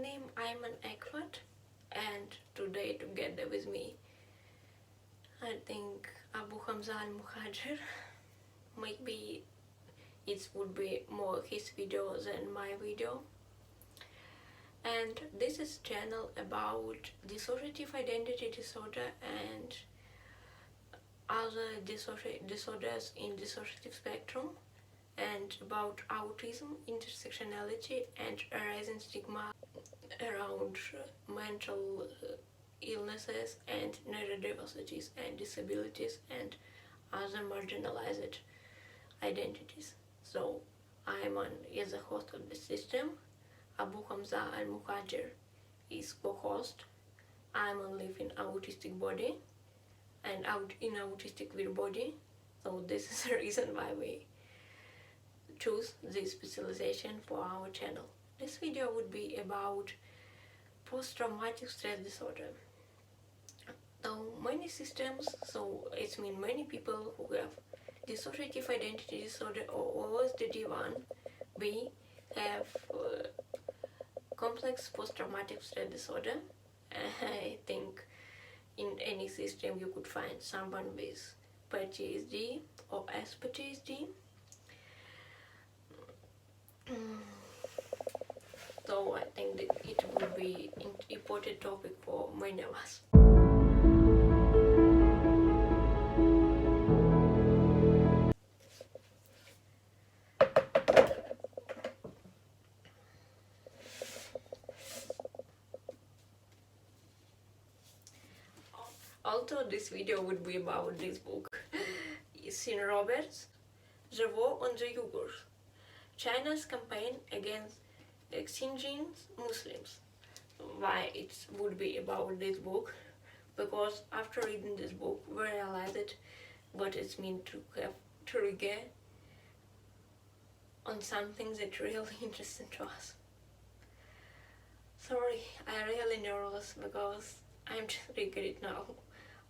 name Ayman Ekvat, and today together with me I think Abu Hamza al-Muhajir. Maybe it would be more his video than my video. And this is a channel about dissociative identity disorder and other disorders in dissociative spectrum, and about autism, intersectionality, and rising stigma around mental illnesses and neurodiversities and disabilities and other marginalized identities. So Ayman is the host of the system, Abu Hamza al-Muhajir is co-host. Ayman lives in autistic body and out in autistic weird body, so this is the reason why we choose this specialization for our channel. This video would be about post-traumatic stress disorder. Now, many systems, so it means many people who have dissociative identity disorder or OSDD1, we have complex post-traumatic stress disorder. I think in any system you could find someone with PTSD or c-PTSD. So I think that it would be an important topic for many of us. Also, this video would be about this book. Sin Roberts, The War on the Uyghurs, China's campaign against Xinjiang Muslims. Why it would be about this book? Because after reading this book, we realized what it means to have trigger on something that really interesting to us. Sorry, I'm really nervous because I'm triggered now.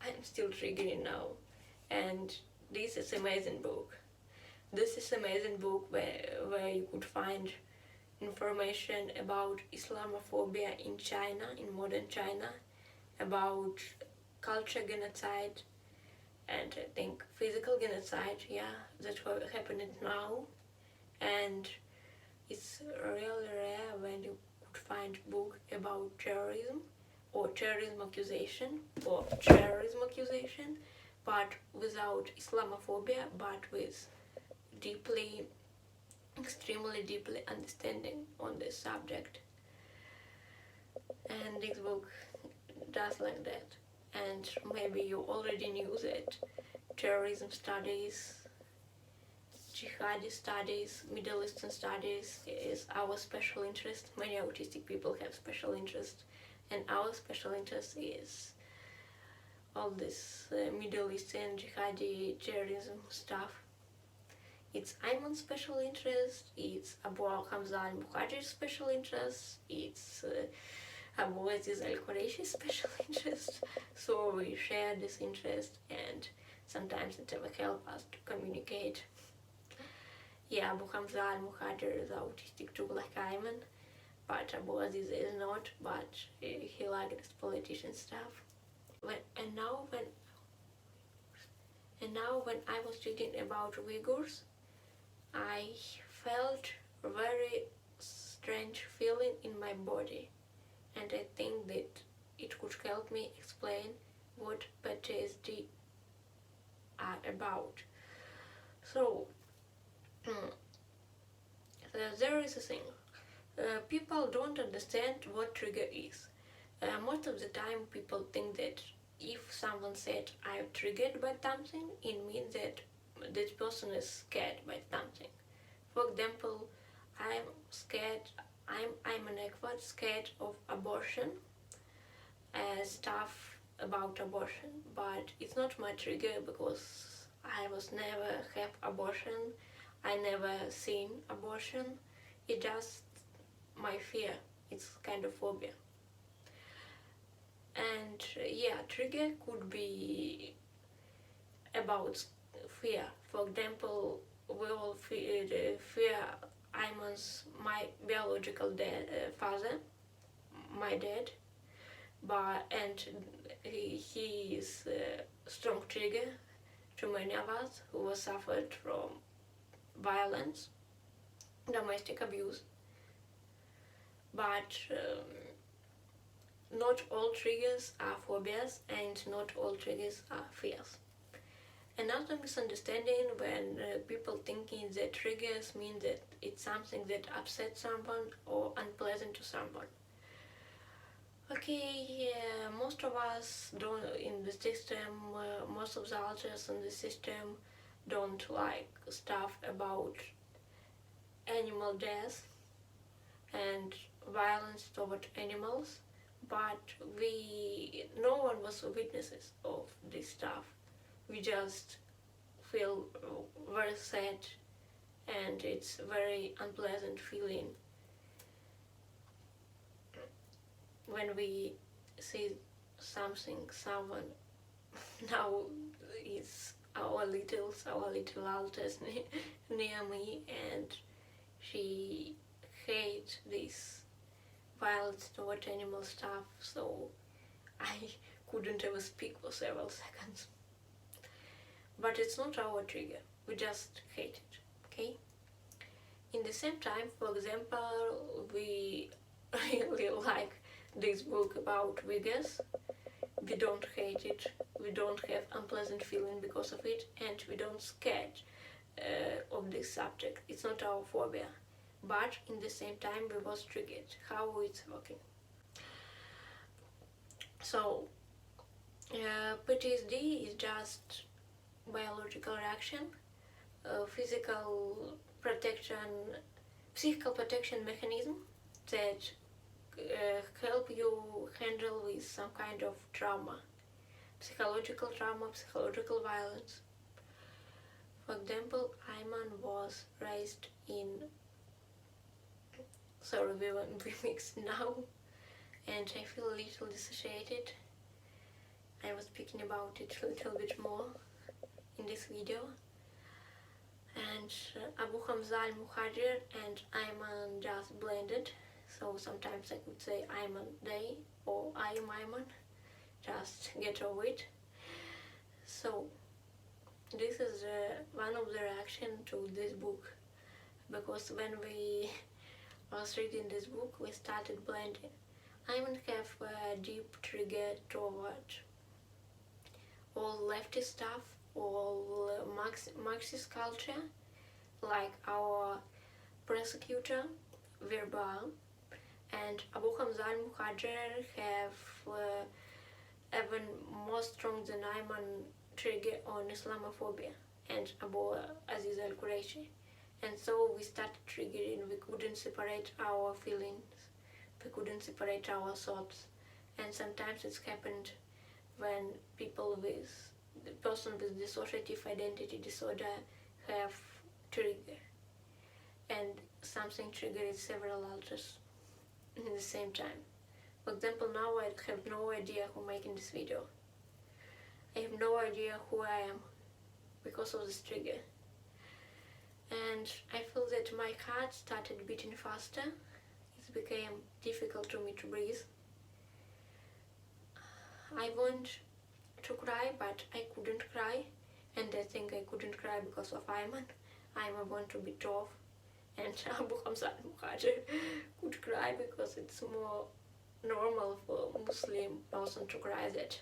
I'm still triggered now, and this is amazing book. This is amazing book where you could find information about Islamophobia in China, in modern China, about culture genocide, and I think physical genocide, that's what happening now. And it's really rare when you could find book about terrorism or terrorism accusation, but without Islamophobia, but with extremely deeply understanding on this subject. And this book does like that. And maybe you already knew that terrorism studies, jihadi studies, Middle Eastern studies is our special interest. Many autistic people have special interest, and our special interest is all this Middle Eastern jihadi terrorism stuff. It's Ayman's special interest, it's Abu Hamza al-Muhajir's special interest, it's Abu Aziz al-Qureshi's special interest. So we share this interest, and sometimes it will help us to communicate. Yeah, Abu Hamza al-Muhajir is autistic too, like Ayman, but Abu Aziz is not, but he likes this politician stuff. And now when I was reading about Uyghurs, I felt a very strange feeling in my body, and I think that it could help me explain what PTSD are about. So there is a thing. People don't understand what trigger is. Most of the time people think that if someone said I'm triggered by something, it means that this person is scared by something. For example, I'm an expert scared of abortion, stuff about abortion, but it's not my trigger because I was never have abortion, I never seen abortion. It's just my fear. It's kind of phobia. And trigger could be about fear. For example, we all fear my biological father, my dad, and he is a strong trigger to many of us who have suffered from violence, domestic abuse. But not all triggers are phobias, and not all triggers are fears. Another misunderstanding when people thinking that triggers mean that it's something that upsets someone or unpleasant to someone. Okay, most of us don't in the system, most of the alters in the system don't like stuff about animal death and violence toward animals, but no one was witnesses of this stuff. We just feel very sad, and it's very unpleasant feeling when we see someone. Now it's our little alters near me, and she hates this violence toward animal stuff, so I couldn't ever speak for several seconds. But it's not our trigger, we just hate it, okay? In the same time, for example, we really like this book about Uyghurs. We don't hate it, we don't have unpleasant feeling because of it, and we don't scared of this subject. It's not our phobia, but in the same time we was triggered. How it's working? So PTSD is just biological reaction, physical psychical protection mechanism that help you handle with some kind of trauma, psychological violence. For example, Ayman was raised in, sorry, we mix now, and I feel a little dissociated. I was speaking about it a little bit more in this video. And Abu Hamza al-Muhajir and Ayman just blended, so sometimes I could say Ayman Day or I am Ayman, just get over it. So this is one of the reaction to this book, because when we was reading this book we started blending. Ayman have a deep trigger toward all leftist stuff, all Marxist culture, like our persecutor, Verbal, and Abu Hamza al-Muhajir have even more strong than Ayman trigger on Islamophobia, and Abu Aziz al-Quraishi. And so we started triggering, we couldn't separate our feelings, we couldn't separate our thoughts. And sometimes it's happened when the person with dissociative identity disorder have trigger, and something triggered several alters in the same time. For example, now I have no idea who making this video. I have no idea who I am because of this trigger. And I feel that my heart started beating faster. It became difficult to me to breathe. I want to cry, but I couldn't cry, and I think I couldn't cry because of Ayman. Ayman want to be tough, and Abu Hamza al-Muhajir could cry because it's more normal for Muslim person to cry that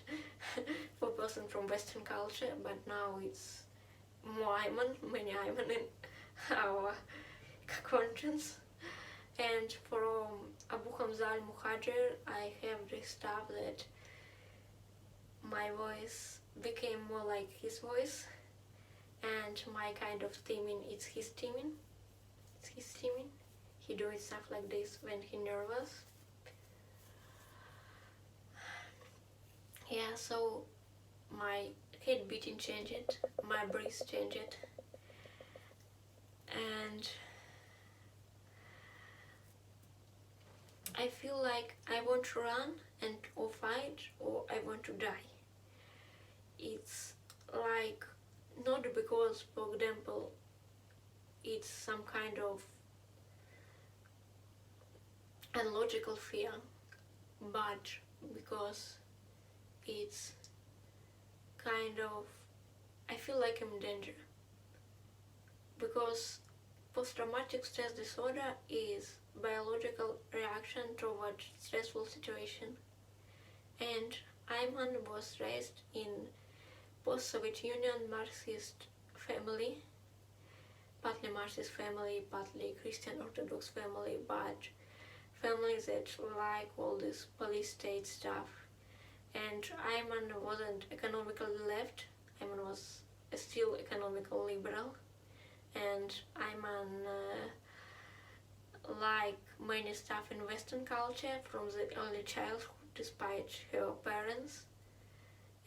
for person from Western culture, but now it's more many Ayman in our conscience. And from Abu Hamza al-Muhajir I have this stuff that my voice became more like his voice, and my kind of steaming is his steaming. It's his steaming. He doing stuff like this when he nervous. Yeah, so my head beating changed, my breath changed, and I feel like I want to run or fight, or I want to die. It's like, not because, for example, it's some kind of illogical fear, but because it's kind of, I feel like I'm in danger, because post-traumatic stress disorder is biological reaction toward stressful situation, and Ayman was raised in post-Soviet Union Marxist family, partly Marxist family, partly Christian Orthodox family, but families that like all this police state stuff. And Ayman wasn't economically left, Ayman was still economical liberal, and Ayman like many stuff in Western culture from the early childhood despite her parents,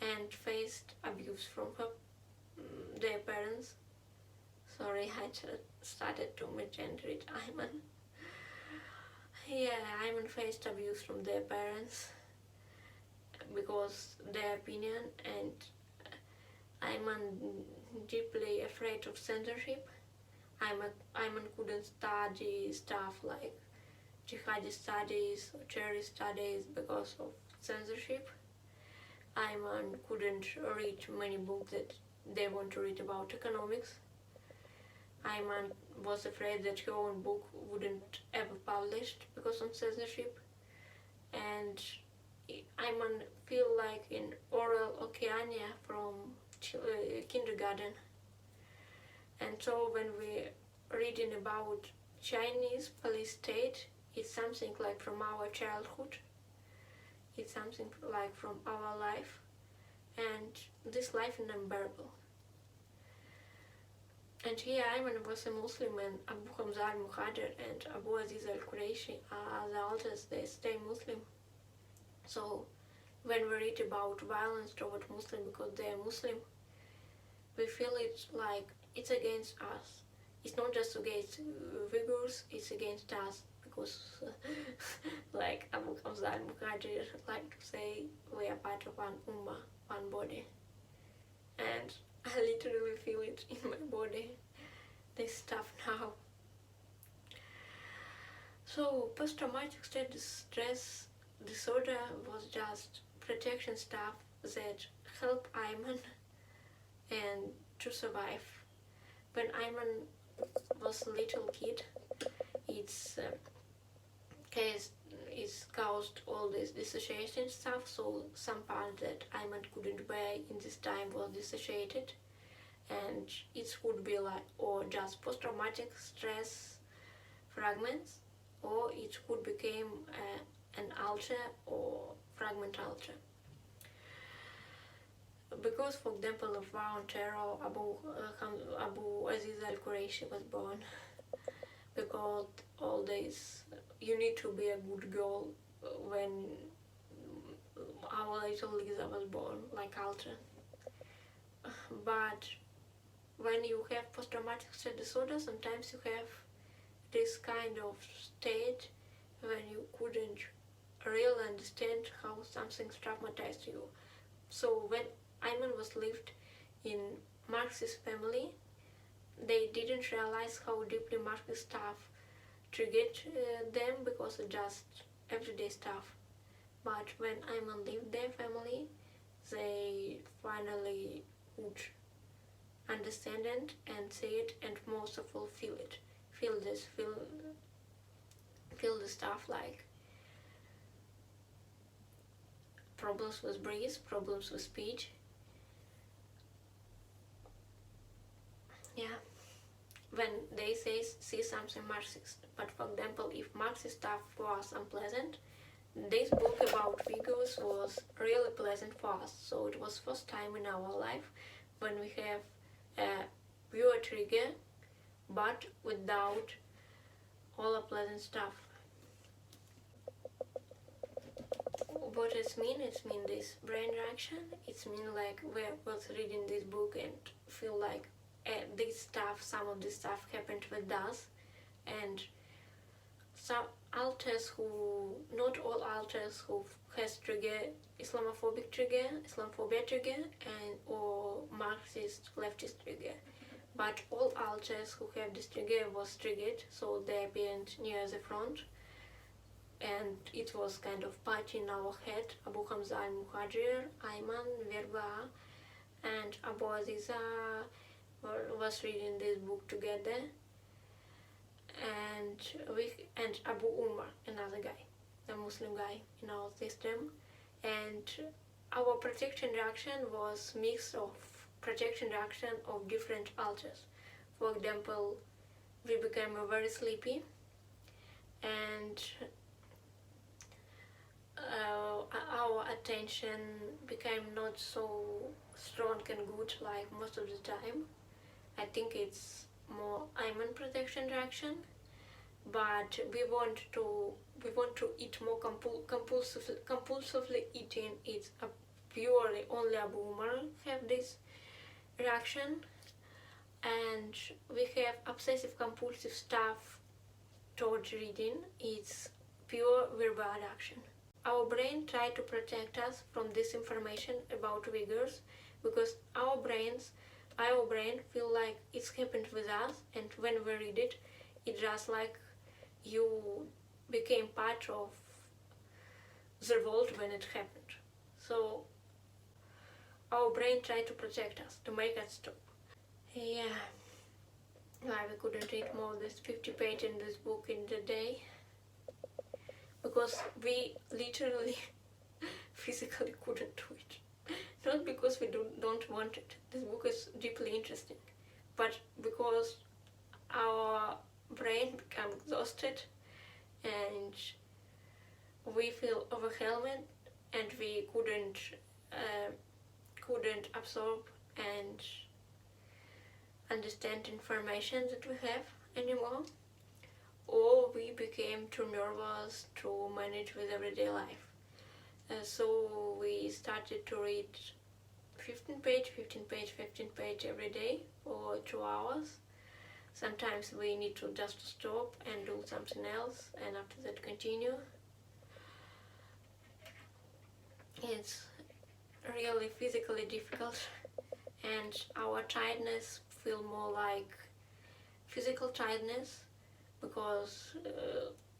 and faced abuse from their parents. Sorry, I just started to misgender it, Ayman. Yeah, Ayman faced abuse from their parents because their opinion, and Ayman deeply afraid of censorship. Ayman couldn't study stuff like jihadi studies or terrorist studies because of censorship. Ayman couldn't read many books that they want to read about economics. Ayman was afraid that her own book wouldn't ever published because of censorship. And Ayman feel like in oral Oceania from kindergarten. And so when we're reading about Chinese police state, it's something like from our childhood. It's something like from our life. And this life is unbearable. And here Ayman was a Muslim, and Abu Hamza al-Muhajir and Abu Aziz al-Qurayshi are the elders, they stay Muslim. So when we read about violence toward Muslim because they are Muslim, we feel it's like it's against us. It's not just against Uyghurs, it's against us, because like Abu Hamza al-Muhajir like to say we are part of one ummah, one body. And I literally feel it in my body, this stuff now. So post-traumatic stress disorder was just protection stuff that helped Ayman and to survive. When Ayman was a little kid, its case is caused all this dissociation stuff, so some part that Ayman couldn't bear in this time was dissociated, and it would be like or just post-traumatic stress fragments, or it could become an alter or fragment alter. Because, for example, of war on terror, Abu Aziz al-Qurayshi was born. Because all this, you need to be a good girl when our little Lisa was born, like alter. But when you have post-traumatic stress disorder, sometimes you have this kind of state when you couldn't really understand how something traumatized you. So when Ayman was lived in Marxist family, they didn't realize how deeply Marxist stuff triggered them because of just everyday stuff. But when Ayman lived their family, they finally would understand it and see it, and most of all feel it. Feel the stuff like problems with breath, problems with speech. Yeah, when they see something Marxist. But for example, if Marxist stuff was unpleasant, this book about Uyghurs was really pleasant for us. So it was first time in our life when we have a pure trigger, but without all the pleasant stuff. What it mean? It mean this brain reaction. It mean like we was reading this book and feel like this stuff, some of this stuff happened with us, and some alters who, not all alters who has trigger, Islamophobic trigger, Islamophobia trigger, and or Marxist leftist trigger. But all alters who have this trigger was triggered, so they appeared near the front. and it was kind of part in our head. Abu Hamza al-Muhajir, Ayman, Verba, and Abu Aziza was reading this book together, and Abu Umar, another guy, a Muslim guy in our system, and our protection reaction was mix of protection reaction of different alters. For example, we became very sleepy, and our attention became not so strong and good like most of the time. I think it's more immune protection reaction, but we want to eat more compulsively eating. It's a purely only Abu Umar have this reaction, and we have obsessive compulsive stuff towards reading. It's pure verbal reaction. Our brain try to protect us from this information about Uyghurs because our brain feel like it's happened with us, and when we read it, it's just like you became part of the world when it happened. So our brain tried to protect us, to make us stop. Yeah, why we couldn't read more than 50 pages in this book in the day, because we literally physically couldn't do it. Not because we don't want it. This book is deeply interesting, but because our brain become exhausted and we feel overwhelmed, and we couldn't absorb and understand information that we have anymore, or we became too nervous to manage with everyday life. So we started to read 15 page every day for 2 hours. Sometimes we need to just stop and do something else, and after that continue. It's really physically difficult, and our tiredness feel more like physical tiredness, because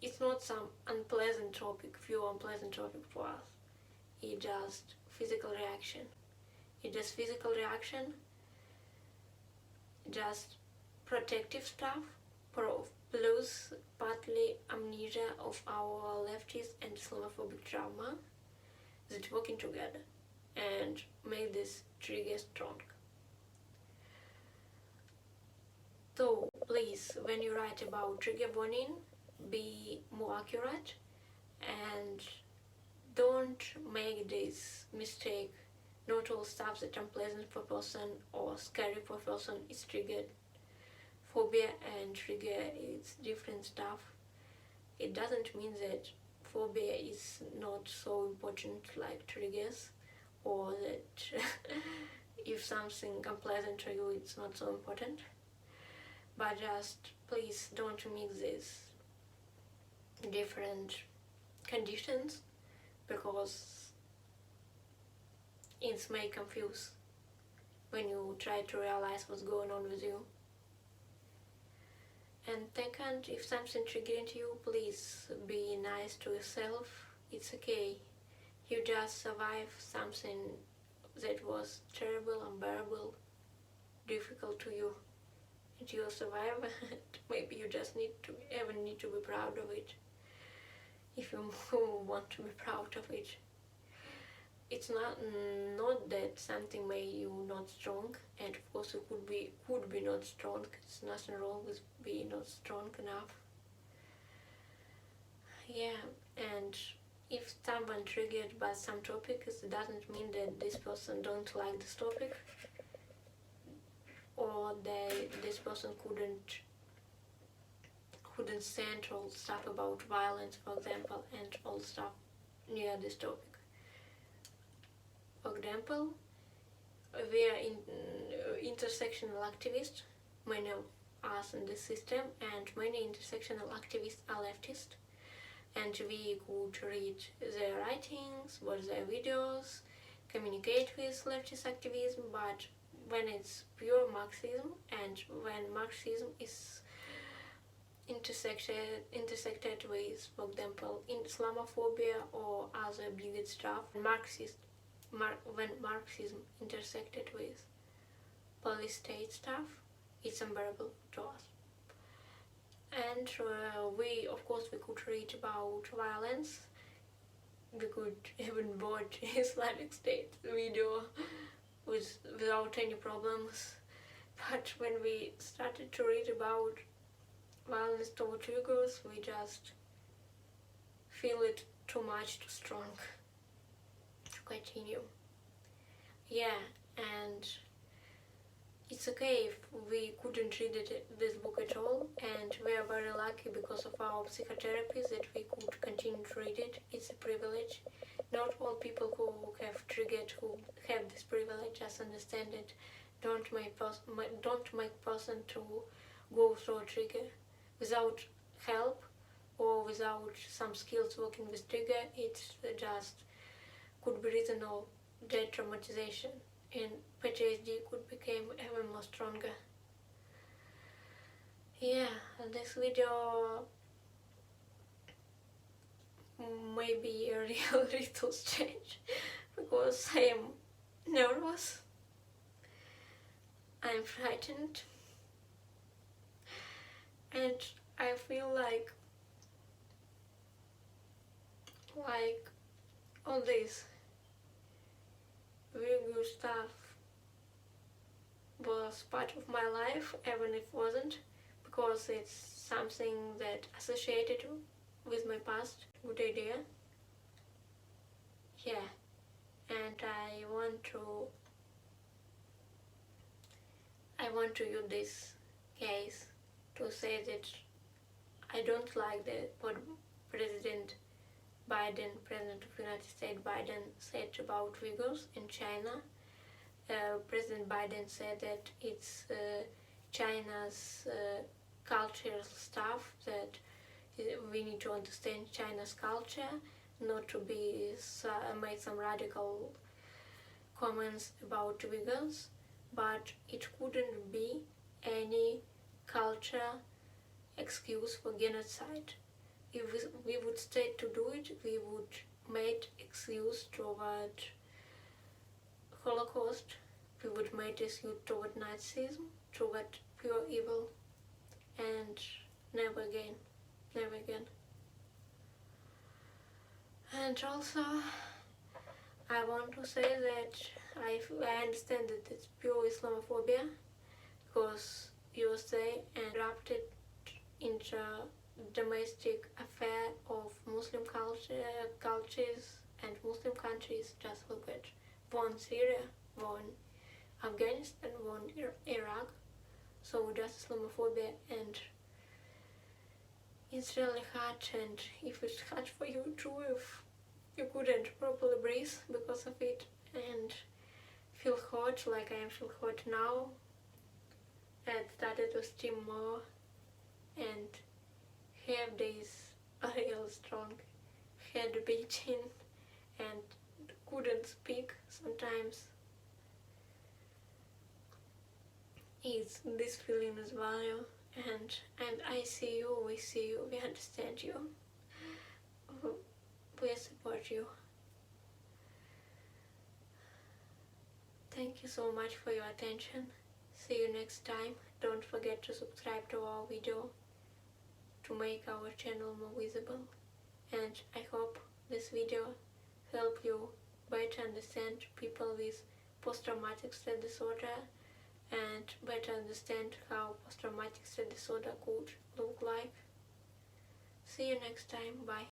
it's not some unpleasant topic, few unpleasant topic for us. It's just physical reaction. Just protective stuff, plus partly amnesia of our leftist and Islamophobic trauma that working together and make this trigger strong. So please, when you write about trigger warning, be more accurate and don't make this mistake. Not all stuff that unpleasant for person or scary for person is triggered. Phobia and trigger is different stuff. It doesn't mean that phobia is not so important like triggers, or that if something unpleasant to you, it's not so important. But just please don't mix these different conditions, because it may confuse when you try to realize what's going on with you. And second, if something triggering you, please be nice to yourself. It's okay. You just survived something that was terrible, unbearable, difficult to you. And you survive. Maybe you just need to be proud of it. If you want to be proud of it. It's not that something made you not strong, and of course you could be not strong. There's nothing wrong with being not strong enough. Yeah, and if someone triggered by some topic, it doesn't mean that this person don't like this topic, or that this person couldn't stand all stuff about violence, for example, and all stuff near this topic. For example, we are intersectional activists, many of us in this system, and many intersectional activists are leftist, and we could read their writings, watch their videos, communicate with leftist activism, but when it's pure Marxism, and when Marxism is intersected with, for example, in Islamophobia or other bigot stuff. When Marxism intersected with police state stuff, it's unbearable to us. And we could read about violence. We could even watch Islamic State video without any problems. But when we started to read about violence towards Uyghurs, we just feel it too much, too strong to continue. Yeah, and it's okay if we couldn't read this book at all, and we are very lucky because of our psychotherapy that we could continue to read it. It's a privilege. Not all people who have this privilege just understand it. Don't make person to go through a trigger without help or without some skills working with trigger. It just could be reason of dead traumatization, and PTSD could become even more stronger. Yeah, this video may be a real little change because I am nervous, I'm frightened, and I feel like all this Uyghur stuff was part of my life, even if it wasn't, because it's something that associated with my past. Good idea. Yeah, and I want to use this case to say that I don't like what President of the United States Biden said about Uyghurs in China. President Biden said that it's China's cultural stuff, that we need to understand China's culture, not to be made some radical comments about Uyghurs, but it couldn't be any culture excuse for genocide. If we would stay to do it, we would make excuse toward Holocaust, we would make excuse toward Nazism, toward pure evil, and never again. And also, I want to say that I understand that it's pure Islamophobia, because USA erupted into domestic affair of Muslim cultures and Muslim countries. Just look at war in Syria, war in Afghanistan, war in Iraq. So just Islamophobia, and it's really hard, and if it's hard for you too, if you couldn't properly breathe because of it, and feel hot like I feel hot now, and started to steam more, and have this real strong head beating, and couldn't speak sometimes. It's this feeling as well, and I see you, we see you, we understand you, we support you. Thank you so much for your attention. See you next time. Don't forget to subscribe to our video to make our channel more visible, and I hope this video help you better understand people with post-traumatic stress disorder and better understand how post-traumatic stress disorder could look like. See you next time. Bye.